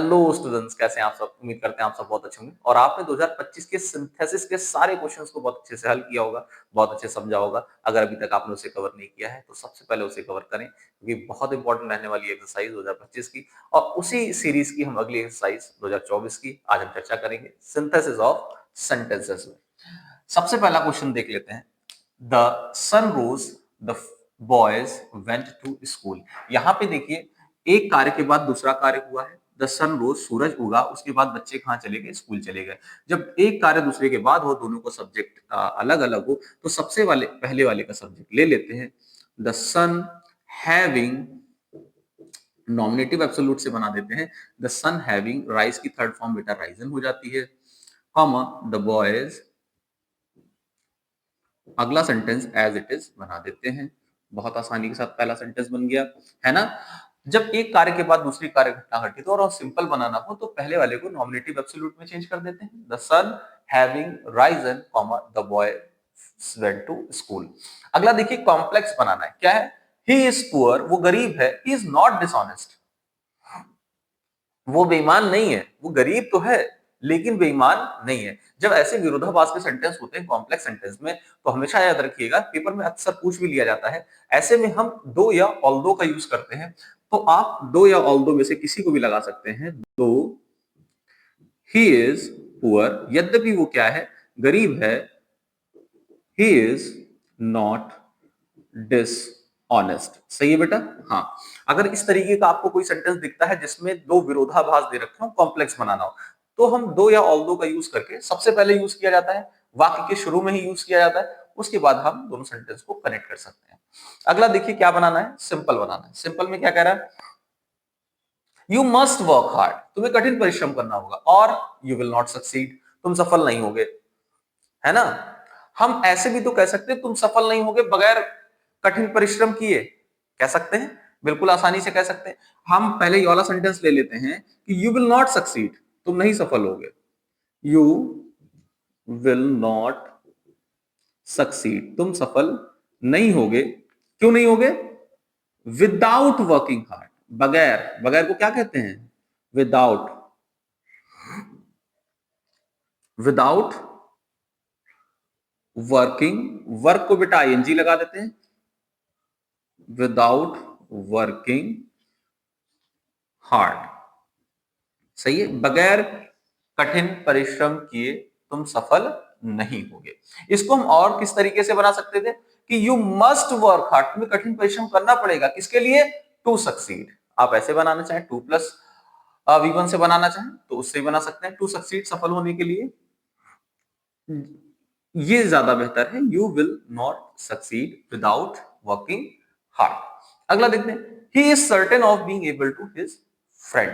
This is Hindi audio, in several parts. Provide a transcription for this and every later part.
हेलो स्टूडेंट्स, कैसे हैं आप सब। उम्मीद करते हैं आप सब बहुत अच्छे होंगे और आपने 2025 के सिंथेसिस के सारे क्वेश्चंस को बहुत अच्छे से हल किया होगा, बहुत अच्छे से समझा होगा। अगर अभी तक आपने उसे कवर नहीं किया है तो सबसे पहले उसे कवर करें, क्योंकि बहुत इंपॉर्टेंट रहने वाली एक्सरसाइज 2025 की। और उसी सीरीज की हम अगली एक्सरसाइज 2024 की आज हम चर्चा करेंगे, सिंथेसिस ऑफ सेंटेंसेस में। सबसे पहला क्वेश्चन देख लेते हैं। The sun rose, the boys went to school. यहाँ पे देखिए, एक कार्य के बाद दूसरा कार्य हुआ है। द सन रोज, सूरज उगा, उसके बाद बच्चे कहाँ चले गए, स्कूल चले गए। जब एक कार्य दूसरे के बाद हो, दोनों को सब्जेक्ट अलग अलग हो, तो सबसे पहले वाले का सब्जेक्ट ले लेते हैं। The sun having, nominative absolute से बना देते हैं। द सन हैविंग, राइज की थर्ड फॉर्म बेटा राइजन हो जाती है, कॉमा द बॉयज, अगला सेंटेंस एज इट इज बना देते हैं। बहुत आसानी के साथ पहला सेंटेंस बन गया, है ना। जब एक कार्य के बाद दूसरी कार्य घटना घटित हो और सिंपल बनाना हो, तो पहले वाले को नॉमिनेटिव एब्सोल्यूट में चेंज कर देते हैं। The sun having risen, comma the boy went to school. अगला देखिए, कॉम्प्लेक्स बनाना है। क्या है? ही इज पुअर, वो गरीब है। ही इज नॉट डिसऑनेस्ट, वो बेईमान नहीं है। वो गरीब तो है लेकिन बेईमान नहीं है। जब ऐसे विरोधाभास के सेंटेंस होते हैं कॉम्प्लेक्स सेंटेंस में, तो हमेशा याद रखिएगा, पेपर में अक्सर पूछ भी लिया जाता है। ऐसे में हम दो या ऑल्दो का यूज करते हैं। तो आप दो या ऑल्दो में से किसी को भी लगा सकते हैं। दो ही इज पुअर, यद्यपि वो क्या है, गरीब है। He is not dishonest. सही है बेटा। हाँ, अगर इस तरीके का आपको कोई सेंटेंस दिखता है जिसमें दो विरोधाभास दे रखे हो, कॉम्प्लेक्स बनाना हो, तो हम दो या ऑल्दो का यूज करके सबसे पहले यूज किया जाता है, वाक्य के शुरू में ही यूज किया जाता है, उसके बाद हम दोनों सेंटेंस को कनेक्ट कर सकते हैं। अगला देखिए, क्या बनाना है, सिंपल बनाना है। सिंपल में क्या कह रहा है, यू मस्ट वर्क हार्ड, तुम्हें कठिन परिश्रम करना होगा, और यू विल नॉट सक्सीड, तुम सफल नहीं होगे, है ना। हम ऐसे भी तो कह सकते हैं, तुम सफल नहीं होगे बगैर कठिन परिश्रम किए, कह सकते हैं, बिल्कुल आसानी से कह सकते हैं। हम पहले ये वाला सेंटेंस ले लेते हैं कि यू विल नॉट सक्सीड, तुम नहीं सफल होगे। यू विल नॉट सक्सीड, तुम सफल नहीं होगे। क्यों नहीं होगे? विदाउट वर्किंग हार्ड, बगैर, बगैर को क्या कहते हैं, विदाउट, विदाउट वर्किंग, वर्क को बेटा आईएनजी लगा देते हैं, विदाउट वर्किंग हार्ड। सही है, बगैर कठिन परिश्रम किए तुम सफल नहीं होगे। इसको हम और किस तरीके से बना सकते थे कि यू मस्ट वर्क हार्ड, तुम्हें कठिन परिश्रम करना पड़ेगा, किसके लिए, टू सक्सीड। आप ऐसे बनाना चाहें, टू प्लस V1 से बनाना चाहें तो उससे बना सकते हैं, टू सक्सीड, सफल होने के लिए। ये ज्यादा बेहतर है, you will not succeed without working hard. अगला देखते हैं, he is certain of being able to his friend.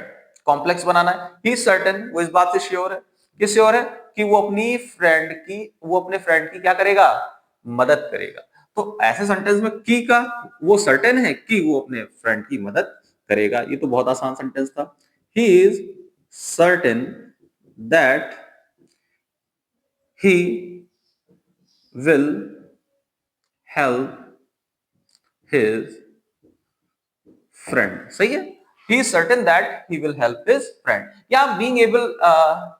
Complex बनाना है। ही इज सर्टेन, वो इस बात से श्योर है, किस श्योर है, कि वो अपनी फ्रेंड की, वो अपने फ्रेंड की क्या करेगा, मदद करेगा। तो ऐसे सेंटेंस में की का वो सर्टेन है कि वो अपने फ्रेंड की मदद करेगा। ये तो बहुत आसान सेंटेंस था। ही is certain that he will help his friend। सही है, he is certain that he will help his friend, या being able,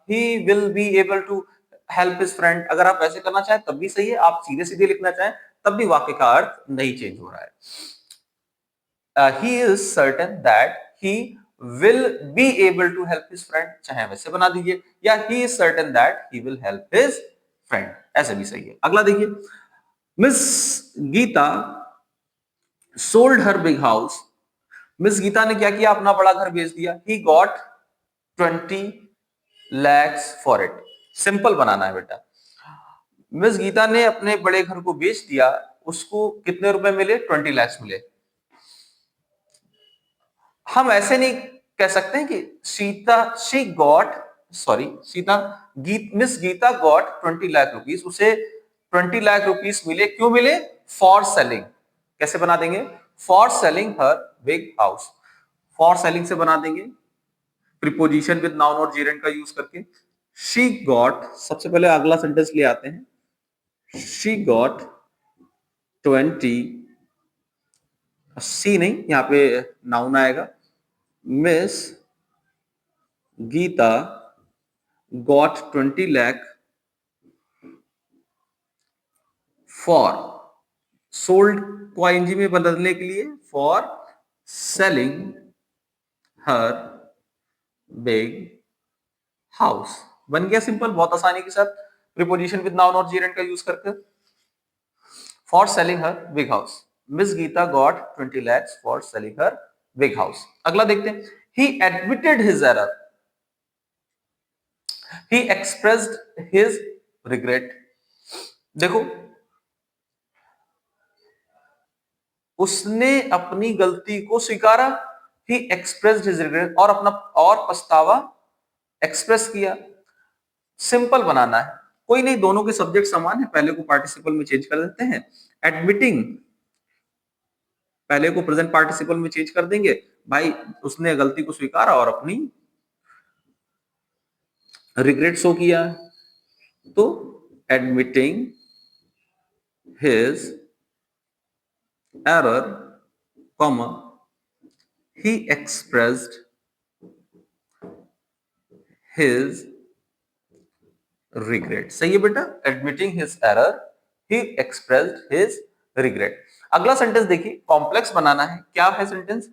he will be able to help his friend, अगर आप ऐसे करना चाहें तब भी सही है, आप सीधे सीधे लिखना चाहें तब भी वाक्य का अर्थ नहीं चेंज हो रहा है। he is certain that he will be able to help his friend, चाहे वैसे बना दीजिए, या he is certain that he will help his friend, ऐसे भी सही है। अगला देखिए, miss Geeta sold her big house. Miss Geeta ने क्या किया, अपना बड़ा घर बेच दिया। He got 20 lakhs for it. Simple बनाना है बेटा, मिस गीता ने अपने बड़े घर को बेच दिया, उसको कितने रुपए मिले, 20 lakhs मिले। हम ऐसे नहीं कह सकते हैं कि she got, sorry, miss Geeta got 20 lakh rupees, उसे 20 लाख रुपीस मिले, क्यों मिले, फॉर सेलिंग। कैसे बना देंगे, for selling her big house, for selling से बना देंगे, प्रीपोजिशन विद नाउन और जेरेंट का यूज करके। शी गॉट, सबसे पहले अगला सेंटेंस ले आते हैं, शी गॉट 20, सी नहीं, यहां पे नाउन आएगा, miss Geeta got 20 lakh for, sold को आईएनजी में बदलने के लिए, for selling her big house. बन गया सिंपल, बहुत आसानी के साथ प्रीपोजिशन विद नाउन और जेरेंट का यूज करके। For selling her big house, miss Geeta got 20 lakhs for selling her big house. अगला देखते हैं, he admitted his error, he expressed his regret. देखो, उसने अपनी गलती को स्वीकारा, ही एक्सप्रेस्ड हिज रिग्रेट, और अपना और पछतावा एक्सप्रेस किया। सिंपल बनाना है, कोई नहीं, दोनों के सब्जेक्ट समान है, पहले को पार्टिसिपल में चेंज कर देते हैं। एडमिटिंग, पहले को प्रेजेंट पार्टिसिपल में चेंज कर देंगे। भाई उसने गलती को स्वीकारा और अपनी रिग्रेट शो किया, तो एडमिटिंग हिज एरर, कॉमा, ही एक्सप्रेस्ड हिज रिग्रेट। सही है बेटा, admitting his error, he expressed his regret. अगला सेंटेंस देखिए, कॉम्प्लेक्स बनाना है। क्या है sentence?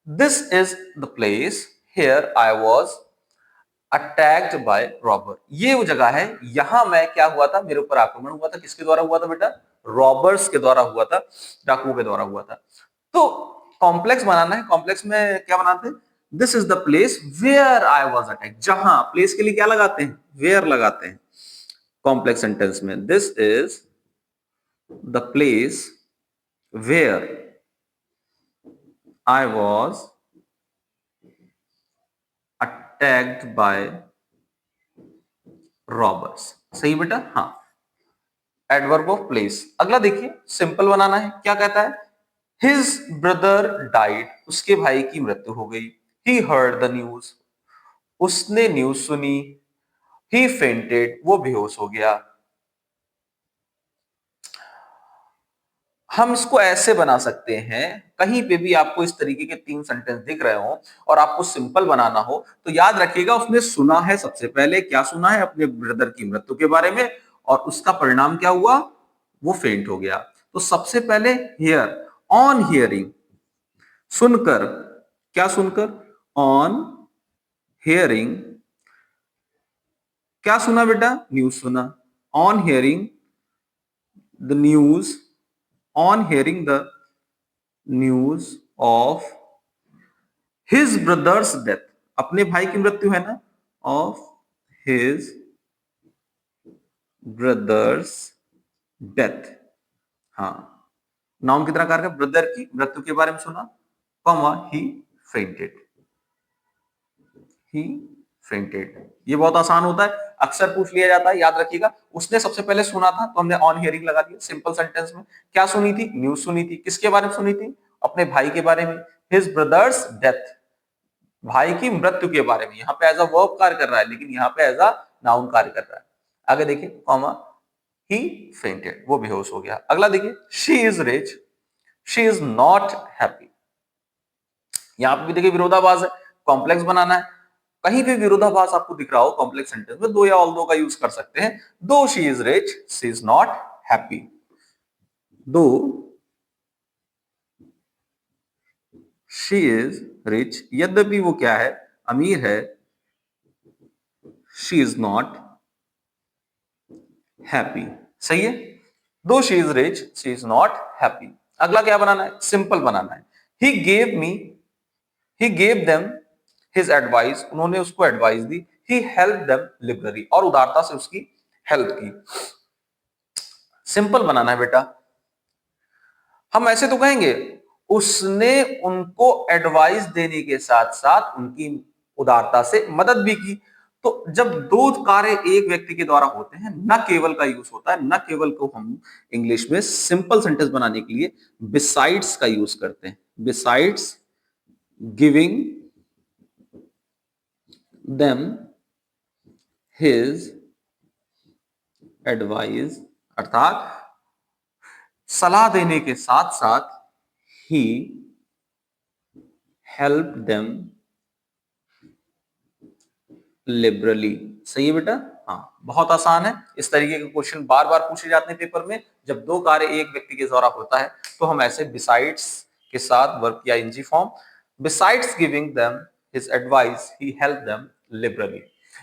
This is the place here I was attacked bye robber. ये वो जगह है, यहां मैं क्या हुआ था, मेरे ऊपर आक्रमण हुआ था। किसके द्वारा हुआ था बेटा? रॉबर्स के द्वारा हुआ था, डाकुओं के द्वारा हुआ था। तो कॉम्प्लेक्स बनाना है, कॉम्प्लेक्स में क्या बनाते हैं? This is the place where I was attacked. जहां, प्लेस के लिए क्या लगाते हैं? वेयर लगाते हैं कॉम्प्लेक्स सेंटेंस में। This is the place where I was attacked by robbers. सही बेटा, हाँ, एडवर्ब ऑफ प्लेस। अगला देखिए, सिंपल बनाना है। क्या कहता है? हिज ब्रदर डाइड, उसके भाई की मृत्यु हो गई। ही हर्ड द न्यूज, उसने न्यूज सुनी। ही फेंटेड, वो बेहोश हो गया। हम इसको ऐसे बना सकते हैं, कहीं पे भी आपको इस तरीके के 3 सेंटेंस दिख रहे हो और आपको सिंपल बनाना हो, तो याद रखिएगा उसने सुना है। सबसे पहले क्या सुना है? अपने ब्रदर की मृत्यु के बारे में, और उसका परिणाम क्या हुआ? वो फेंट हो गया। तो सबसे पहले हियर, ऑन हियरिंग, सुनकर। क्या सुनकर? ऑन हियरिंग, क्या सुना बेटा? न्यूज सुना। On hearing the news, on hearing the news of his brothers death, अपने भाई की मृत्यु है ना, ऑफ हिज ब्रदर्स डेथ। हाँ, नाउन कितना कार का? ब्रदर की मृत्यु के बारे में सुना, कॉमा, ही फेंटेड, ही फेंटेड। ये बहुत आसान होता है, अक्सर पूछ लिया जाता है, याद रखिएगा। उसने सबसे पहले सुना था, तो हमने ऑन हियरिंग लगा दिया सिंपल सेंटेंस में। क्या सुनी थी? न्यूज सुनी थी। किसके बारे में सुनी थी? अपने भाई के बारे में। हिज ब्रदर्स डेथ, भाई की मृत्यु के बारे में। यहां पे एज अ वर्ब कार्य कर रहा है, लेकिन यहां पे एज अ नाउन कार्य कर रहा है। आगे देखिए, कॉमा, ही फेंटेड, वो बेहोश हो गया। अगला देखिए, she is rich, she is not happy. यहां पे भी देखिए विरोधाभास है, कॉम्प्लेक्स बनाना है। कहीं भी विरोधाभास आपको दिख रहा हो कॉम्प्लेक्स सेंटेंस में, दो या ऑल दो का यूज कर सकते हैं। दो she is rich, she is not happy. दो शी इज रिच, यद्यपि वो क्या है? अमीर है। She is not happy. सही है, दो she is rich, she is not happy. अगला क्या बनाना है? सिंपल बनाना है। He gave me, he gave them his advice, उन्होंने उसको एडवाइस दी। ही हेल्प देम लिबरली, और उदारता से उसकी हेल्प की। सिंपल बनाना है बेटा। हम ऐसे तो कहेंगे, उसने उनको एडवाइस देने के साथ साथ उनकी उदारता से मदद भी की। तो जब दो कार्य एक व्यक्ति के द्वारा होते हैं, न केवल का यूज होता है। न केवल को हम इंग्लिश में सिंपल सेंटेंस बनाने के लिए बिसाइड्स का यूज करते हैं। Besides giving them his advice, अर्थात सलाह देने के साथ साथ ही हेल्प देम लिबरली। सही है बेटा। हाँ, बहुत आसान है। इस तरीके के क्वेश्चन बार बार पूछे जाते हैं पेपर में। जब दो कार्य एक व्यक्ति के द्वारा होता है तो हम ऐसे बिसाइड्स के साथ वर्ब या इंजी form, besides giving them his advice he help them liberally.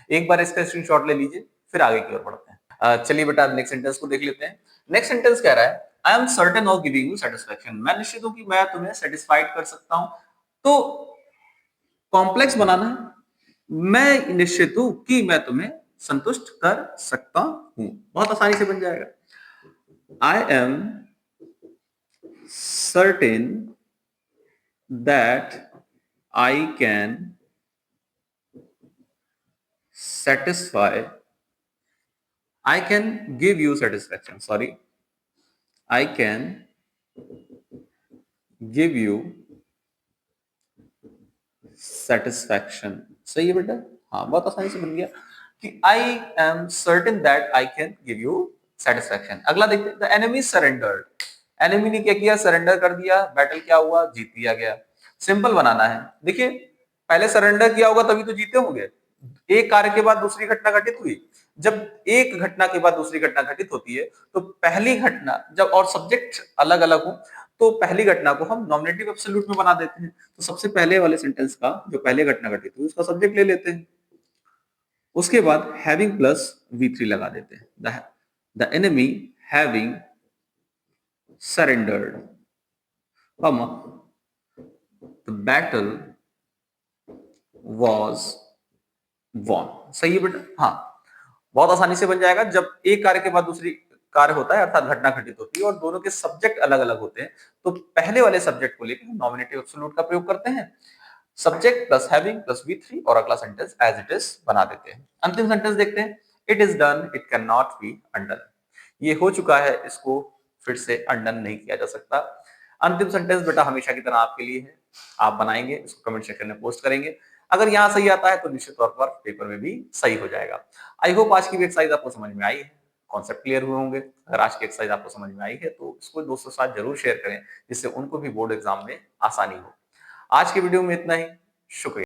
एक बार इसका स्क्रीनशॉट ले लीजिए, फिर आगे की ओर बढ़ते हैं। चलिए बेटा नेक्स्ट सेंटेंस को देख लेते हैं। नेक्स्ट सेंटेंस कह रहा है I am certain of giving you satisfaction. मैं निश्चित हूं कि मैं तुम्हें सेटिस्फाइड कर सकता हूं। तो कॉम्प्लेक्स बनाना है। मैं निश्चित हूं कि मैं तुम्हें संतुष्ट कर सकता हूं। बहुत आसानी से बन जाएगा। I am certain that I can satisfy I can give you satisfaction, sorry, I can give you satisfaction। सही है बेटा। हाँ, बहुत आसानी से बन गया कि I am certain that I can give you satisfaction। अगला देखते हैं, the enemy surrendered। एनिमी ने क्या किया? सरेंडर कर दिया। बैटल क्या हुआ? जीत लिया गया। सिंपल बनाना है। देखिए, पहले सरेंडर किया होगा तभी तो जीते होंगे। एक कार्य के बाद दूसरी घटना घटित हुई। जब एक घटना के बाद दूसरी घटना घटित होती है तो पहली घटना जब और सब्जेक्ट अलग अलग हो तो पहली घटना को हम नॉमिनेटिव एब्सोल्यूट में बना देते हैं। तो सबसे पहले वाले सेंटेंस का जो पहले घटना घटित हुई उसका सब्जेक्ट ले लेते हैं। उसके बाद हैविंग प्लस V3 लगा देते हैं। The enemy having surrendered, the battle was won. सही है बेटा। हाँ, बहुत आसानी से बन जाएगा। जब एक कार्य के बाद दूसरी कार्य होता है अर्थात घटना घटित होती है और दोनों के सब्जेक्ट अलग अलग होते हैं तो पहले वाले सब्जेक्ट को लेकर नॉमिनेटिव एब्सोल्यूट का प्रयोग करते हैं। Subject plus having plus V3 और अगला सेंटेंस एज इट इज बना देते हैं। अंतिम सेंटेंस देखते हैं। It is done, it can not be undone. ये हो चुका है, इसको फिर से अनडन नहीं किया जा सकता। अंतिम सेंटेंस बेटा हमेशा की तरह आपके लिए है। आप बनाएंगे, इसको कमेंट सेक्शन में पोस्ट करेंगे। अगर यहाँ सही आता है तो निश्चित तौर पर पेपर में भी सही हो जाएगा। आई होप आज की भी एक्सरसाइज आपको समझ में आई है, कॉन्सेप्ट क्लियर हुए होंगे। अगर आज की एक्सरसाइज आपको समझ में आई है तो इसको दोस्तों के साथ जरूर शेयर करें जिससे उनको भी बोर्ड एग्जाम में आसानी हो। आज की वीडियो में इतना ही। शुक्रिया।